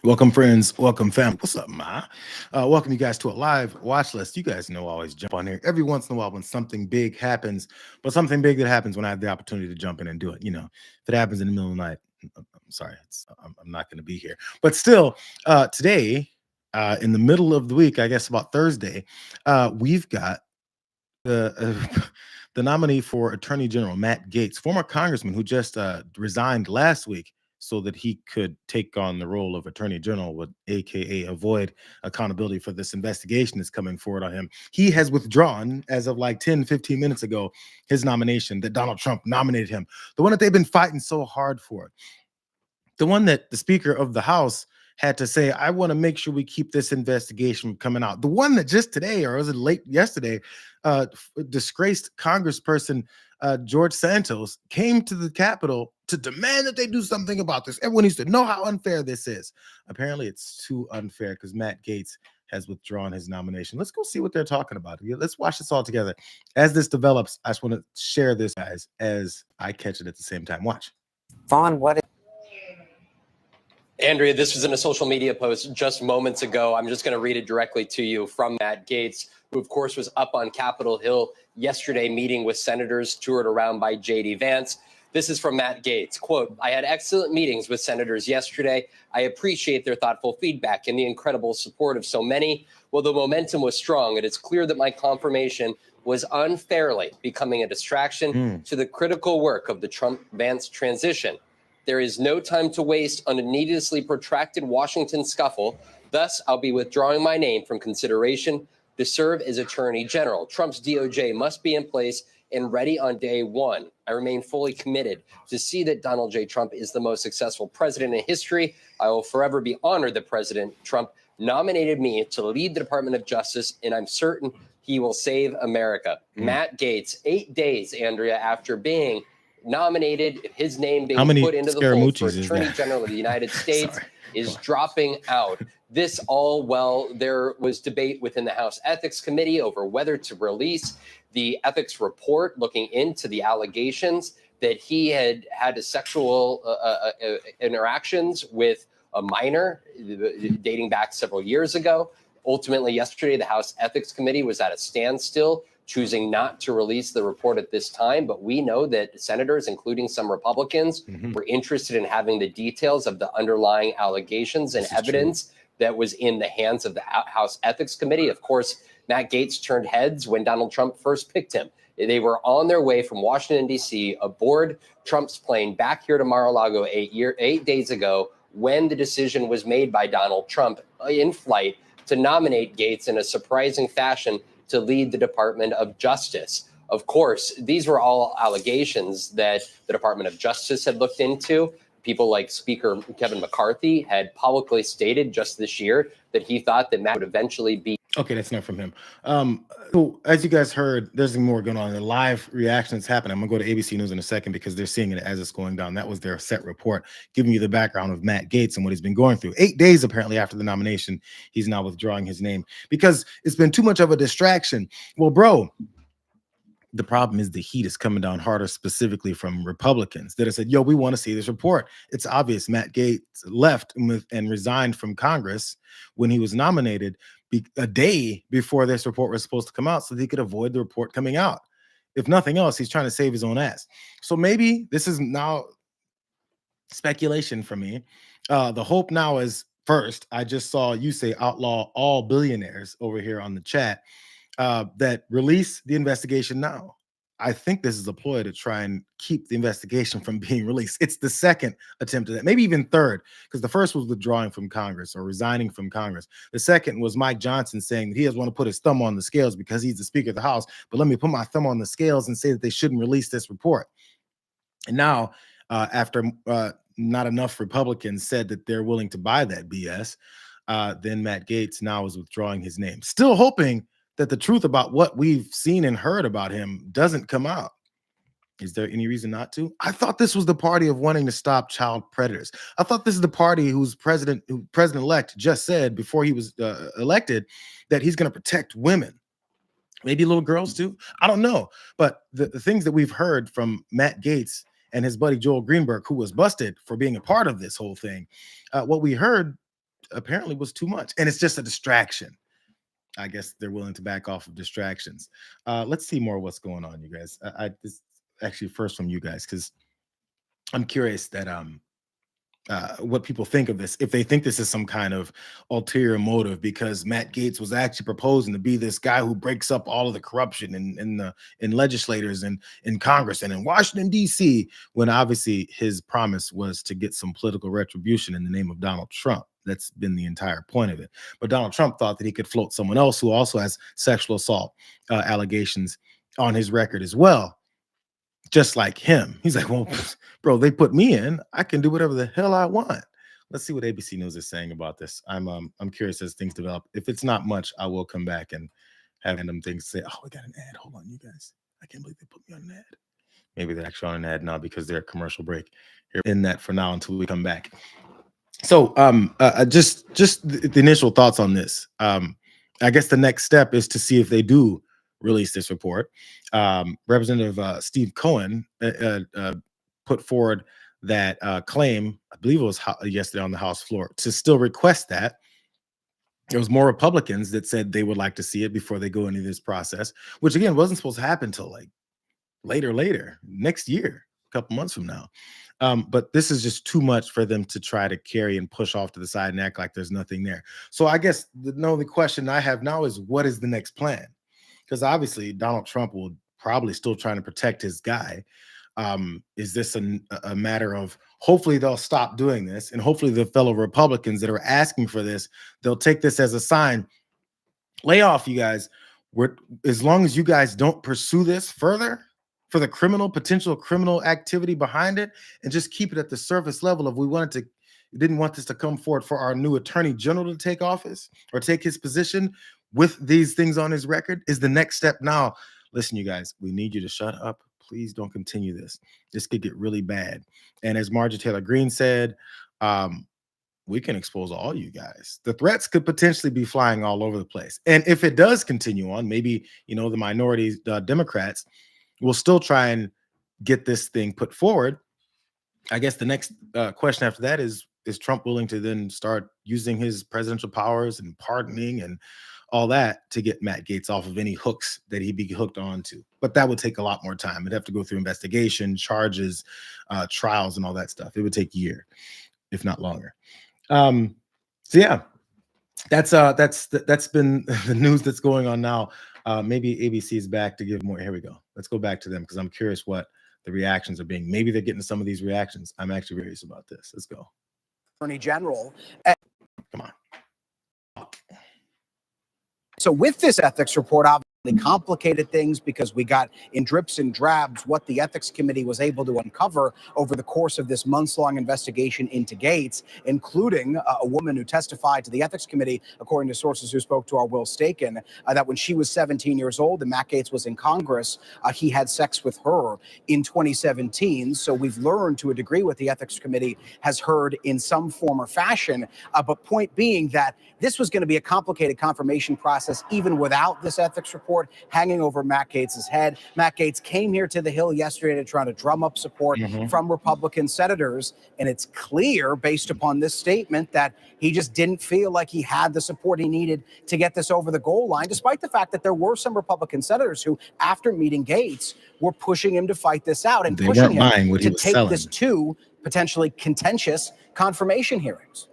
Welcome, friends. Welcome, fam. What's up, Ma? Welcome you guys to a live watch list. You guys know I always jump on here every once in a while when something big happens, but something big that happens when I have the opportunity to jump in and do it. If it happens in the middle of the night, I'm sorry, I'm not going to be here. But still, today, in the middle of the week, I guess about Thursday, we've got the nominee for Attorney General, Matt Gaetz, former congressman who just resigned last week so that he could take on the role of Attorney General, with AKA avoid accountability for this investigation that's coming forward on him. He has withdrawn, as of like 10, 15 minutes ago, his nomination that Donald Trump nominated him, the one that they've been fighting so hard for, the one that the Speaker of the House had to say, I want to make sure we keep this investigation from coming out. The one that just today, or was it late yesterday, disgraced Congressperson George Santos came to the Capitol to demand that they do something about this. Everyone needs to know how unfair this is. Apparently, it's too unfair because Matt Gaetz has withdrawn his nomination. Let's go see what they're talking about. Let's watch this all together. As this develops, I just want to share this, guys, as I catch it at the same time. Watch. Vaughn, what is Andrea, this was in a social media post just moments ago. I'm just going to read it directly to you from Matt Gaetz, who, of course, was up on Capitol Hill yesterday meeting with senators toured around by J.D. Vance. This is from Matt Gaetz. Quote, I had excellent meetings with senators yesterday. I appreciate their thoughtful feedback and the incredible support of so many. While the momentum was strong, it is clear that my confirmation was unfairly becoming a distraction to the critical work of the Trump-Vance transition. There is no time to waste on a needlessly protracted Washington scuffle. Thus, I'll be withdrawing my name from consideration to serve as Attorney General. Trump's DOJ must be in place and ready on day one. I remain fully committed to see that Donald J. Trump is the most successful president in history. I will forever be honored that President Trump nominated me to lead the Department of Justice, and I'm certain he will save America. Matt Gaetz, 8 days, Andrea, after being nominated, his name being put into the fold for Attorney General of the United States, is dropping out. This all while there was debate within the House Ethics Committee over whether to release the ethics report looking into the allegations that he had had sexual interactions with a minor dating back several years ago. Ultimately, yesterday, the House Ethics Committee was at a standstill, choosing not to release the report at this time. But we know that senators, including some Republicans, were interested in having the details of the underlying allegations and evidence that was in the hands of the House Ethics Committee. Of course, Matt Gaetz turned heads when Donald Trump first picked him. They were on their way from Washington, D.C., aboard Trump's plane back here to Mar-a-Lago 8 days ago, when the decision was made by Donald Trump in flight to nominate Gaetz in a surprising fashion to lead the Department of Justice. Of course, these were all allegations that the Department of Justice had looked into. People like Speaker Kevin McCarthy had publicly stated just this year that he thought that Matt would eventually be. Okay, that's not from him. So as you guys heard, there's more going on. The live reaction that's happening. I'm gonna go to ABC News in a second because they're seeing it as it's going down. That was their set report, giving you the background of Matt Gaetz and what he's been going through. 8 days apparently after the nomination, he's now withdrawing his name because it's been too much of a distraction. Well, bro, the problem is the heat is coming down harder, specifically from Republicans that have said, yo, we want to see this report. It's obvious Matt Gaetz left and resigned from Congress when he was nominated a day before this report was supposed to come out so that he could avoid the report coming out. If nothing else, he's trying to save his own ass. So maybe this is now speculation for me. The hope now is, first, I just saw you say outlaw all billionaires over here on the chat. That release the investigation now. I think this is a ploy to try and keep the investigation from being released. It's the second attempt at that, maybe even third, because the first was withdrawing from Congress or resigning from Congress. The second was Mike Johnson saying that he doesn't want to put his thumb on the scales because he's the Speaker of the House, but let me put my thumb on the scales and say that they shouldn't release this report. And now, after not enough Republicans said that they're willing to buy that BS, then Matt Gaetz now is withdrawing his name, still hoping that the truth about what we've seen and heard about him doesn't come out. Is there any reason not to? I thought this was the party of wanting to stop child predators. I thought this is the party whose president-elect just said before he was elected that he's going to protect women. Maybe little girls too. I don't know. But the things that we've heard from Matt Gaetz and his buddy Joel Greenberg, who was busted for being a part of this whole thing, what we heard apparently was too much, and it's just a distraction. I guess they're willing to back off of distractions. Let's see more of what's going on, you guys. This actually first from you guys, because I'm curious that what people think of this, if they think this is some kind of ulterior motive, because Matt Gaetz was actually proposing to be this guy who breaks up all of the corruption in legislators and in Congress and in Washington D.C., when obviously his promise was to get some political retribution in the name of Donald Trump. That's been the entire point of it. But Donald Trump thought that he could float someone else who also has sexual assault allegations on his record as well, just like him. He's like, well, bro, they put me in. I can do whatever the hell I want. Let's see what ABC News is saying about this. I'm curious as things develop. If it's not much, I will come back and have random things to say. Oh, we got an ad. Hold on, you guys. I can't believe they put me on an ad. Maybe they're actually on an ad now because they're a commercial break. Here in that for now until we come back. So just the initial thoughts on this. I guess the next step is to see if they do release this report. Representative Steve Cohen put forward that claim, I believe it was yesterday on the House floor, to still request that. There was more Republicans that said they would like to see it before they go into this process, which again wasn't supposed to happen till like later next year, a couple months from now. But this is just too much for them to try to carry and push off to the side and act like there's nothing there. So I guess the only question I have now is, what is the next plan? Because obviously Donald Trump will probably still trying to protect his guy. Is this a matter of hopefully they'll stop doing this, and hopefully the fellow Republicans that are asking for this, they'll take this as a sign. Lay off, you guys. As long as you guys don't pursue this further for the potential criminal activity behind it, and just keep it at the surface level of we didn't want this to come forward for our new attorney general to take office or take his position with these things on his record, is the next step. Now, listen, you guys, we need you to shut up. Please don't continue this. This could get really bad. And as Marjorie Taylor Greene said, we can expose all you guys. The threats could potentially be flying all over the place. And if it does continue on, maybe, the minority Democrats will still try and get this thing put forward. I guess the next question after that is Trump willing to then start using his presidential powers and pardoning and all that to get Matt Gaetz off of any hooks that he'd be hooked on to? But that would take a lot more time. It'd have to go through investigation, charges, trials, and all that stuff. It would take a year, if not longer. So yeah, that's been the news that's going on now. Maybe ABC is back to give more. Here we go. Let's go back to them because I'm curious what the reactions are being. Maybe they're getting some of these reactions. I'm actually curious about this. Let's go. Attorney General. Come on. So with this ethics report, obviously complicated things because we got in drips and drabs what the ethics committee was able to uncover over the course of this months-long investigation into Gaetz, including a woman who testified to the ethics committee, according to sources who spoke to our Will Staken, that when she was 17 years old and Matt Gaetz was in Congress, he had sex with her in 2017. So we've learned to a degree what the ethics committee has heard in some form or fashion. But point being that this was going to be a complicated confirmation process even without this ethics report hanging over Matt Gaetz's head. Matt Gaetz came here to the Hill yesterday to try to drum up support from Republican senators. And it's clear based upon this statement that he just didn't feel like he had the support he needed to get this over the goal line, despite the fact that there were some Republican senators who, after meeting Gaetz, were pushing him to fight this out and pushing him to take this to potentially contentious confirmation hearings.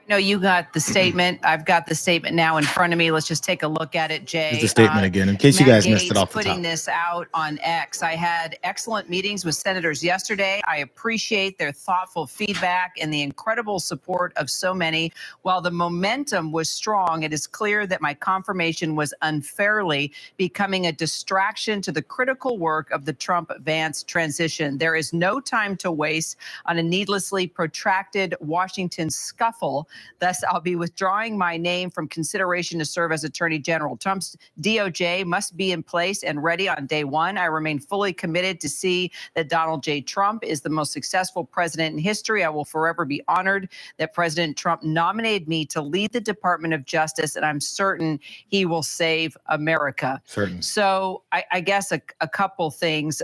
No, you got the statement. I've got the statement now in front of me. Let's just take a look at it, Jay. Here's the statement again, in case you guys missed it off the top. Putting this out on X. I had excellent meetings with senators yesterday. I appreciate their thoughtful feedback and the incredible support of so many. While the momentum was strong, it is clear that my confirmation was unfairly becoming a distraction to the critical work of the Trump-Vance transition. There is no time to waste on a needlessly protracted Washington scuffle. Thus, I'll be withdrawing my name from consideration to serve as Attorney General. Trump's DOJ must be in place and ready on day one. I remain fully committed to see that Donald J. Trump is the most successful president in history. I will forever be honored that President Trump nominated me to lead the Department of Justice, and I'm certain he will save America. Certain. So I guess a couple things.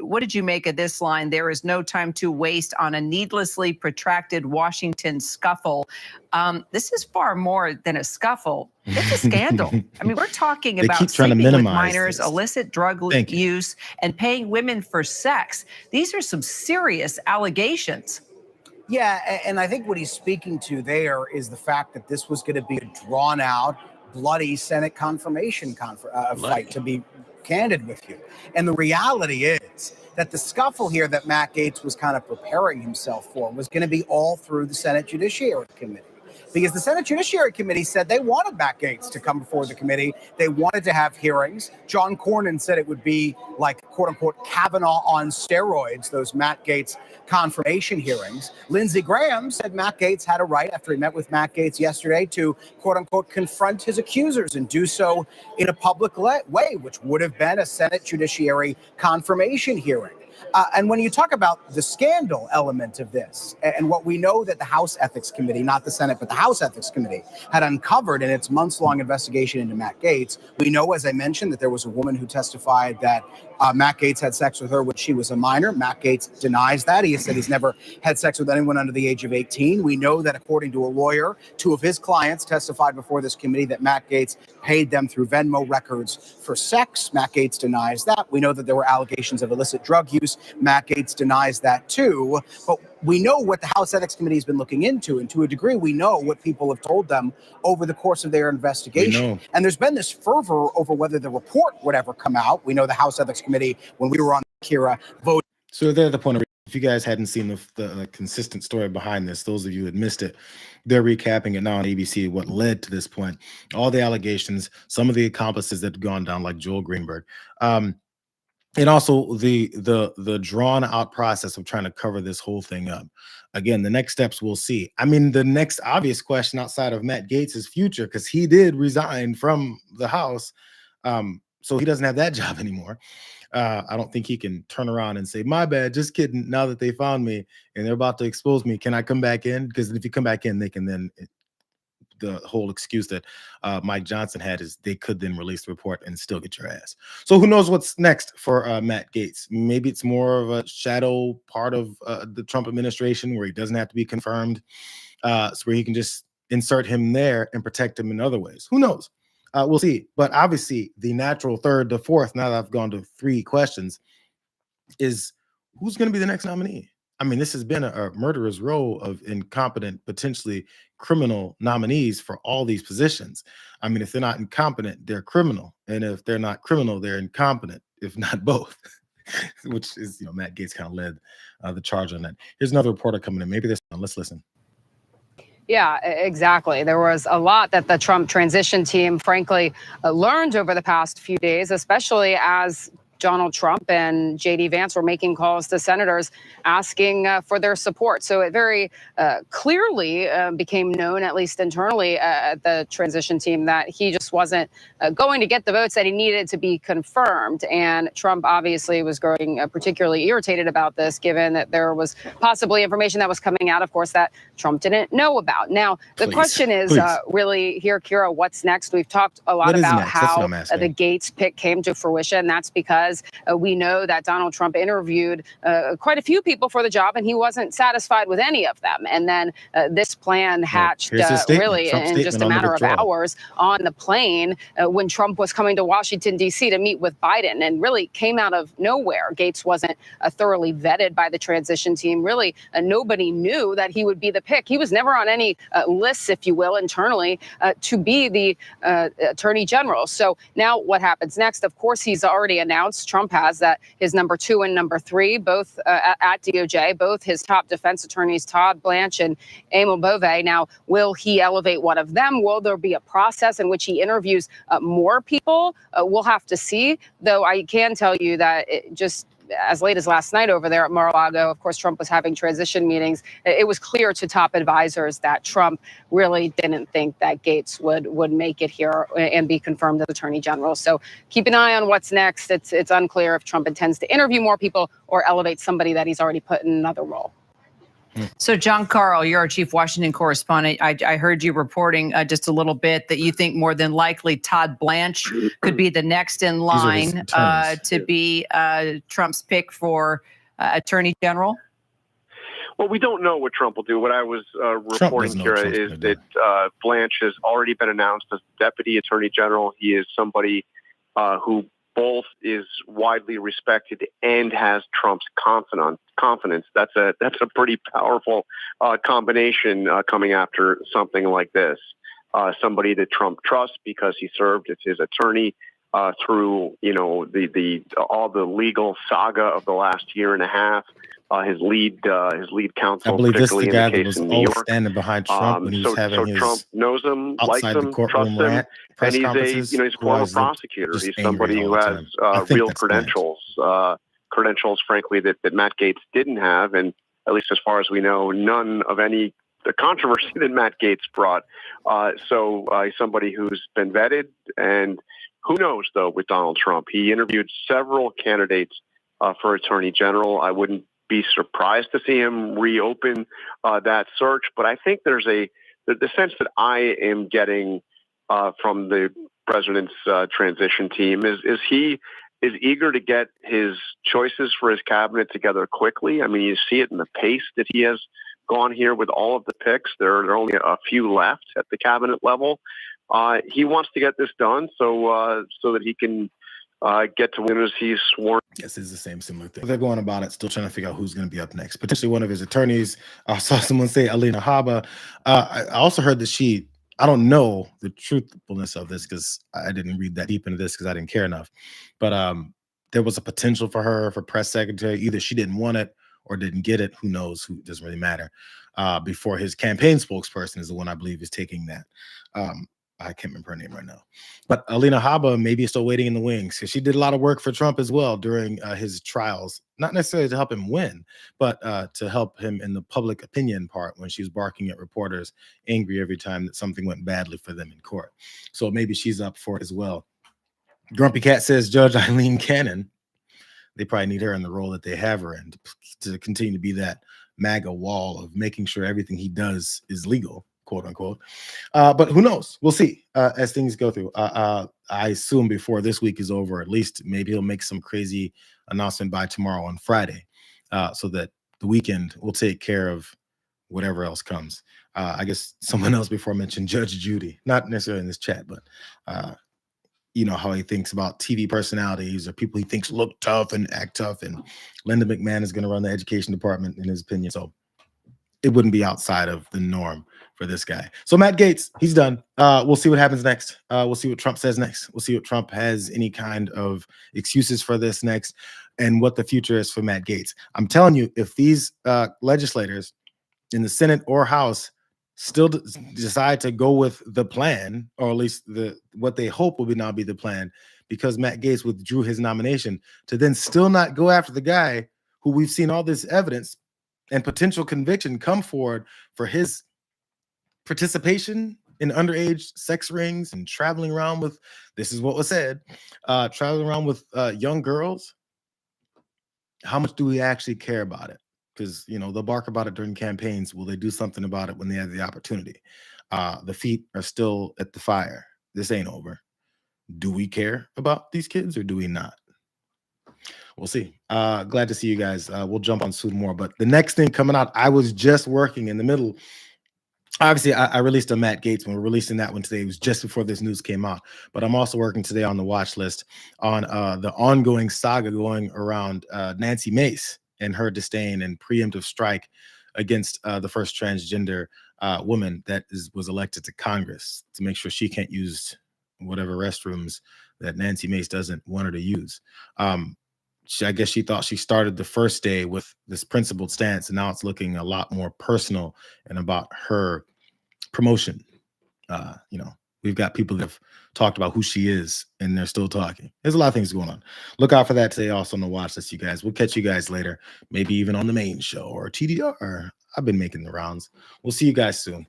What did you make of this line? There is no time to waste on a needlessly protracted Washington scuffle. scuffle. This is far more than a scuffle. It's a scandal. I mean, we're talking about keep trying to sleeping with minimize minors, this. illicit drug use, and paying women for sex. These are some serious allegations. Yeah, and I think what he's speaking to there is the fact that this was going to be a drawn-out, bloody Senate confirmation fight, to be candid with you. And the reality is that the scuffle here that Matt Gaetz was kind of preparing himself for was going to be all through the Senate Judiciary Committee. Because the Senate Judiciary Committee said they wanted Matt Gaetz to come before the committee. They wanted to have hearings. John Cornyn said it would be like, quote unquote, Kavanaugh on steroids, those Matt Gaetz confirmation hearings. Lindsey Graham said Matt Gaetz had a right, after he met with Matt Gaetz yesterday, to, quote unquote, confront his accusers and do so in a public way, which would have been a Senate Judiciary confirmation hearing. And when you talk about the scandal element of this, and what we know that the House Ethics Committee, not the Senate, but the House Ethics Committee, had uncovered in its months-long investigation into Matt Gaetz, we know, as I mentioned, that there was a woman who testified that Matt Gaetz had sex with her when she was a minor. Matt Gaetz denies that. He has said he's never had sex with anyone under the age of 18. We know that, according to a lawyer, two of his clients testified before this committee that Matt Gaetz paid them through Venmo records for sex. Matt Gaetz denies that. We know that there were allegations of illicit drug use. Matt Gaetz denies that too. But we know what the House Ethics Committee has been looking into, and to a degree, we know what people have told them over the course of their investigation. And there's been this fervor over whether the report would ever come out. We know the House Ethics Committee, when we were on Kira, voted. So they're the point of, if you guys hadn't seen the consistent story behind this, those of you that missed it, they're recapping it now on ABC, what led to this point, all the allegations, some of the accomplices that have gone down, like Joel Greenberg. And also the drawn out process of trying to cover this whole thing up. Again, the next steps we'll see. I mean, the next obvious question outside of Matt Gaetz's future, because he did resign from the House, so he doesn't have that job anymore. I don't think he can turn around and say, my bad, just kidding. Now that they found me and they're about to expose me, can I come back in? Because if you come back in, they can then, the whole excuse that Mike Johnson had is they could then release the report and still get your ass. So who knows what's next for Matt Gaetz? Maybe it's more of a shadow part of the Trump administration where he doesn't have to be confirmed, so where he can just insert him there and protect him in other ways. Who knows? We'll see. But obviously, the natural third to fourth, now that I've gone to 3 questions, is who's going to be the next nominee? I mean, this has been a murderer's row of incompetent, potentially criminal nominees for all these positions. I mean, if they're not incompetent, they're criminal. And if they're not criminal, they're incompetent, if not both, which is, Matt Gaetz kind of led the charge on that. Here's another reporter coming in. Maybe this one. Let's listen. Yeah, exactly. There was a lot that the Trump transition team, frankly, learned over the past few days, especially as Donald Trump and J.D. Vance were making calls to senators asking for their support. So it very clearly became known, at least internally at the transition team, that he just wasn't going to get the votes that he needed to be confirmed. And Trump obviously was growing particularly irritated about this, given that there was possibly information that was coming out, of course, that Trump didn't know about. Now, the question is really here, Kira, what's next? We've talked a lot about how the Gaetz pick came to fruition. That's because we know that Donald Trump interviewed quite a few people for the job, and he wasn't satisfied with any of them. And then this plan hatched really in just a matter of hours on the plane when Trump was coming to Washington, D.C. to meet with Biden, and really came out of nowhere. Gaetz wasn't thoroughly vetted by the transition team. Really, nobody knew that he would be the pick. He was never on any lists, if you will, internally to be the attorney general. So now what happens next? Of course, he's already announced, Trump has, that his number 2 and number 3, both at DOJ, both his top defense attorneys, Todd Blanche and Emil Bove. Now, will he elevate one of them? Will there be a process in which he interviews more people? We'll have to see, though I can tell you that just as late as last night over there at Mar-a-Lago, of course, Trump was having transition meetings. It was clear to top advisors that Trump really didn't think that Gaetz would make it here and be confirmed as Attorney General. So keep an eye on what's next. It's unclear if Trump intends to interview more people or elevate somebody that he's already put in another role. So, John Carl, you're our chief Washington correspondent. I heard you reporting just a little bit that you think more than likely Todd Blanche could be the next in line to be Trump's pick for Attorney General. Well, we don't know what Trump will do. What I was reporting, Kira, is that Blanche has already been announced as Deputy Attorney General. He is somebody who both is widely respected and has Trump's confidence. That's a pretty powerful combination coming after something like this. Somebody that Trump trusts because he served as his attorney through all the legal saga of the last year and a half. His lead counsel, I believe this is the guy that case was in New all York. standing behind Trump when he was having his Trump knows him, likes outside the him, courtroom trusts him, press and conferences. he's a former prosecutor. just He's angry somebody all who the has time. I think real that's Blanche. credentials, frankly, that Matt Gaetz didn't have, and at least as far as we know, none of the controversy that Matt Gaetz brought. So he's somebody who's been vetted, and who knows, though, with Donald Trump. He interviewed several candidates for Attorney General. I wouldn't be surprised to see him reopen that search, but I think there's the sense that I am getting from the president's transition team is he is eager to get his choices for his cabinet together quickly. I mean, you see it in the pace that he has gone here with all of the picks. There are only a few left at the cabinet level. He wants to get this done so that he can get to win as he's sworn. Yes, it's the same similar thing. They're going about it, still trying to figure out who's going to be up next. Potentially one of his attorneys. I saw someone say Alina Habba. I also heard that I don't know the truthfulness of this because I didn't read that deep into this because I didn't care enough. But there was a potential for her for press secretary. Either she didn't want it or didn't get it. Who knows? Who doesn't really matter. Before his campaign spokesperson is the one I believe is taking that. I can't remember her name right now, but Alina Habba maybe is still waiting in the wings because she did a lot of work for Trump as well during his trials, not necessarily to help him win, but to help him in the public opinion part when she was barking at reporters, angry every time that something went badly for them in court. So maybe she's up for it as well. Grumpy Cat says Judge Eileen Cannon. They probably need her in the role that they have her in to continue to be that MAGA wall of making sure everything he does is legal, quote unquote. But who knows? We'll see as things go through. I assume before this week is over, at least maybe he'll make some crazy announcement by tomorrow on Friday so that the weekend will take care of whatever else comes. I guess someone else before mentioned Judge Judy, not necessarily in this chat, but you know how he thinks about TV personalities or people he thinks look tough and act tough. And Linda McMahon is going to run the education department in his opinion. So it wouldn't be outside of the norm for this guy. So Matt Gaetz, he's done. We'll see what happens next. We'll see what Trump says next. We'll see what Trump has any kind of excuses for this next and what the future is for Matt Gaetz. I'm telling you, if these legislators in the Senate or House still decide to go with the plan, or at least what they hope will now be the plan, because Matt Gaetz withdrew his nomination, to then still not go after the guy who we've seen all this evidence and potential conviction come forward for his participation in underage sex rings and traveling around with, this is what was said, traveling around with young girls. How much do we actually care about it? Because, you know, they'll bark about it during campaigns. Will they do something about it when they have the opportunity? The feet are still at the fire. This ain't over. Do we care about these kids or do we not? We'll see. Glad to see you guys. We'll jump on soon more. But the next thing coming out, I was just working in the middle. Obviously, I released a Matt Gaetz. When we're releasing that one today, it was just before this news came out. But I'm also working today on the watch list on the ongoing saga going around Nancy Mace and her disdain and preemptive strike against the first transgender woman that was elected to Congress to make sure she can't use whatever restrooms that Nancy Mace doesn't want her to use. I guess she thought she started the first day with this principled stance, and now it's looking a lot more personal and about her promotion. You know, we've got people that have talked about who she is, and they're still talking. There's a lot of things going on. Look out for that today also on the watch list, you guys. We'll catch you guys later, maybe even on the main show or TDR. I've been making the rounds. We'll see you guys soon.